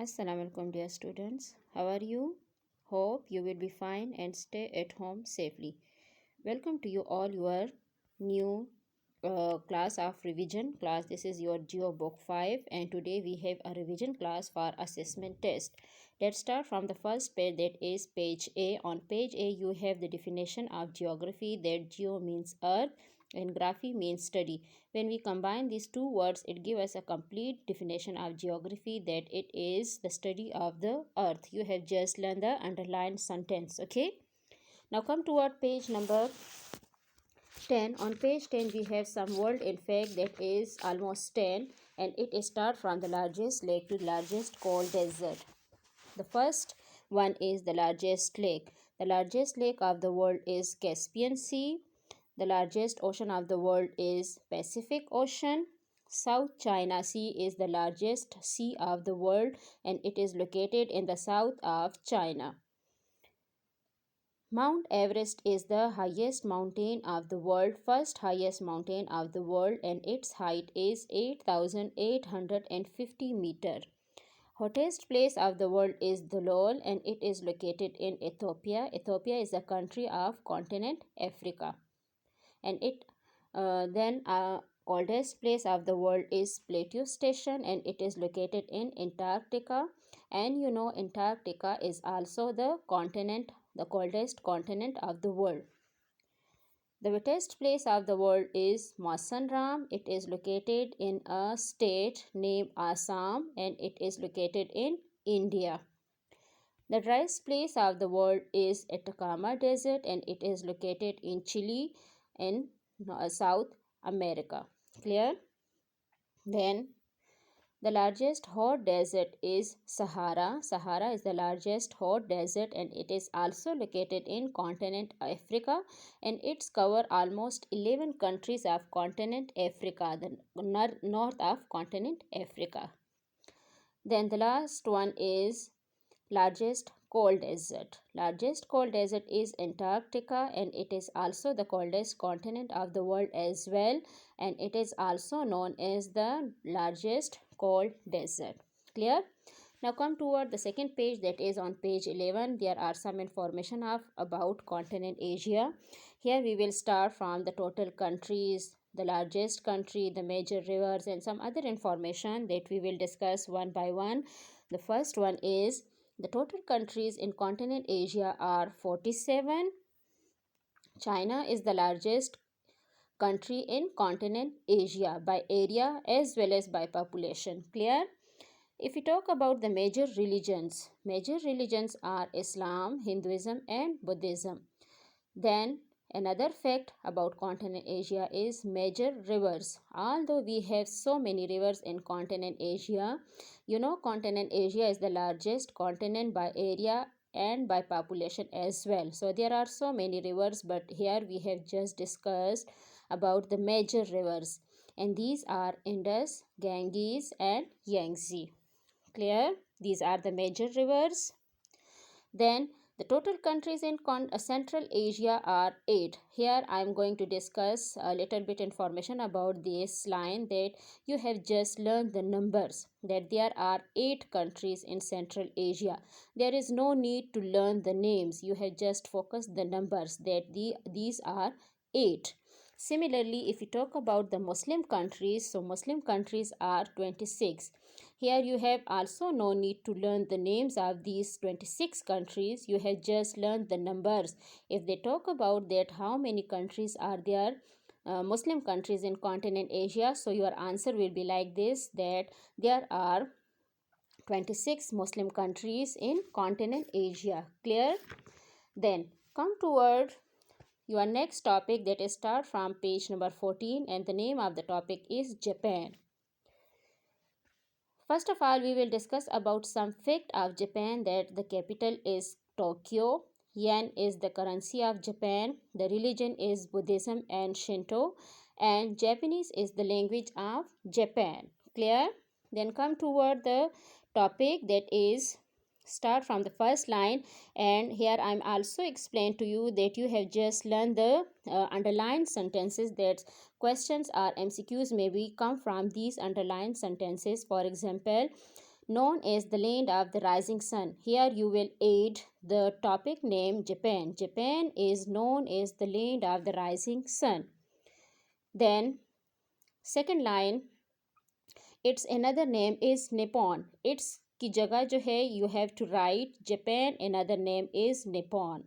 Assalamu alaikum dear students. How are you? Hope you will be fine and stay at home safely. Welcome to you all your new class of revision class. This is your Geo book 5 and today we have a revision class for assessment test. Let's start from the first page, that is page A. On page A you have the definition of geography, that geo means earth and graphy means study. When we combine these two words, it gives us a complete definition of geography, that it is the study of the earth. You have just learned the underlined sentence. Okay, now come toward page number 10. On page 10 we have some world in fact, that is almost 10, and it starts from the largest lake to the largest cold desert. The first one is the largest lake. The largest lake of the world is Caspian Sea. The largest ocean of the world is Pacific Ocean. South China Sea is the largest sea of the world and it is located in the south of China. Mount Everest is the highest mountain of the world, first highest mountain of the world, and its height is 8,850 meters. Hottest place of the world is Dulol and it is located in Ethiopia. Ethiopia is a country of continent Africa. And coldest place of the world is Plateau Station and it is located in Antarctica. And you know Antarctica is also the coldest continent of the world. The wettest place of the world is Mausanram. It is located in a state named Assam and it is located in India. The driest place of the world is Atacama Desert and it is located in Chile in South America. Clear? Then the largest hot desert is Sahara. Sahara is the largest hot desert and it is also located in continent Africa and it's cover almost 11 countries of continent Africa, the north of continent Africa. Then the last one is largest cold desert. Largest cold desert is Antarctica and it is also the coldest continent of the world as well, and it is also known as the largest cold desert. Clear? Now come toward the second page, that is on page 11. There are some information about continent Asia. Here we will start from the total countries, the largest country, the major rivers, and some other information that we will discuss one by one. The first one is the total countries in continent Asia are 47. China is the largest country in continent Asia by area as well as by population. Clear? If we talk about the major religions are Islam, Hinduism and Buddhism. Then another fact about continent Asia is major rivers. Although we have so many rivers in continent Asia, you know continent Asia is the largest continent by area and by population as well. So there are so many rivers, but here we have just discussed about the major rivers, and these are Indus, Ganges and Yangtze. Clear? These are the major rivers. Then the total countries in Central Asia are 8. Here I am going to discuss a little bit information about this line, that you have just learned the numbers, that there are 8 countries in Central Asia. There is no need to learn the names. You have just focused the numbers, that these are 8. Similarly, if you talk about the Muslim countries, so Muslim countries are 26. Here you have also no need to learn the names of these 26 countries. You have just learned the numbers. If they talk about that how many countries are there, Muslim countries in continent Asia, so your answer will be like this, that there are 26 Muslim countries in continent Asia. Clear? Then come toward your next topic, that is start from page number 14, and the name of the topic is Japan. First of all, we will discuss about some fact of Japan, that the capital is Tokyo. Yen is the currency of Japan. The religion is Buddhism and Shinto. And Japanese is the language of Japan. Clear? Then come toward the topic, that is start from the first line, and here I am also explain to you that you have just learned the underlined sentences, that questions or MCQs may be come from these underlined sentences. For example, known as the land of the rising sun. Here you will add the topic name Japan. Japan is known as the land of the rising sun. Then second line, its another name is Nippon. Its की जगह जो है you have to write Japan, another name is Nippon.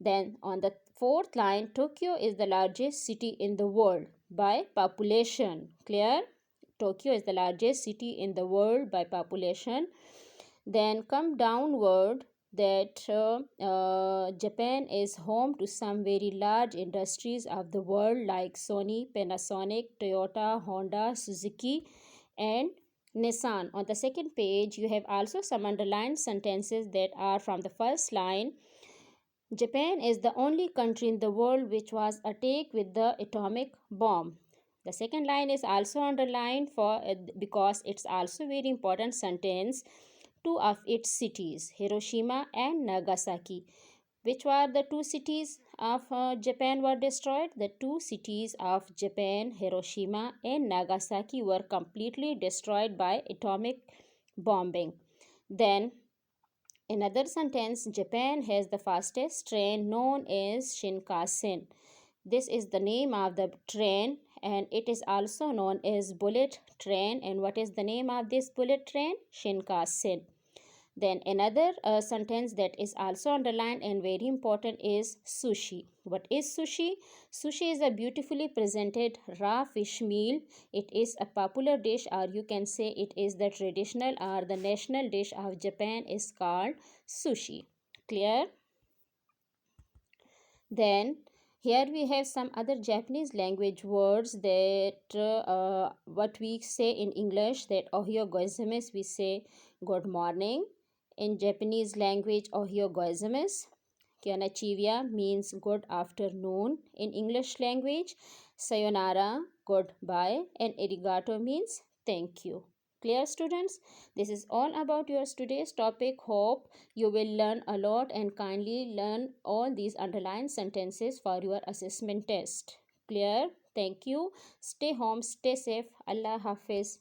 Then on the fourth line, Tokyo is the largest city in the world by population. Clear? Tokyo is the largest city in the world by population. Then come downward, that Japan is home to some very large industries of the world like Sony, Panasonic, Toyota, Honda, Suzuki, and Nissan. On the second page, you have also some underlined sentences that are from the first line. Japan is the only country in the world which was attacked with the atomic bomb. The second line is also underlined for because it's also very important sentence. Two of its cities, Hiroshima and Nagasaki. Which were the two cities of Japan were destroyed? The two cities of Japan, Hiroshima and Nagasaki, were completely destroyed by atomic bombing. Then another sentence, Japan has the fastest train known as Shinkansen. This is the name of the train and it is also known as bullet train. And what is the name of this bullet train? Shinkansen. Then another sentence that is also underlined and very important is sushi. What is sushi? Sushi is a beautifully presented raw fish meal. It is a popular dish, or you can say it is the traditional or the national dish of Japan is called sushi. Clear? Then here we have some other Japanese language words that what we say in English, that ohio gozaimasu, we say good morning. In Japanese language, ohio gozaimasu. Konnichiwa means good afternoon in English language. Sayonara, goodbye, and arigato means thank you. Clear, students? This is all about your today's topic. Hope you will learn a lot and kindly learn all these underlined sentences for your assessment test. Clear? Thank you. Stay home, stay safe. Allah Hafiz.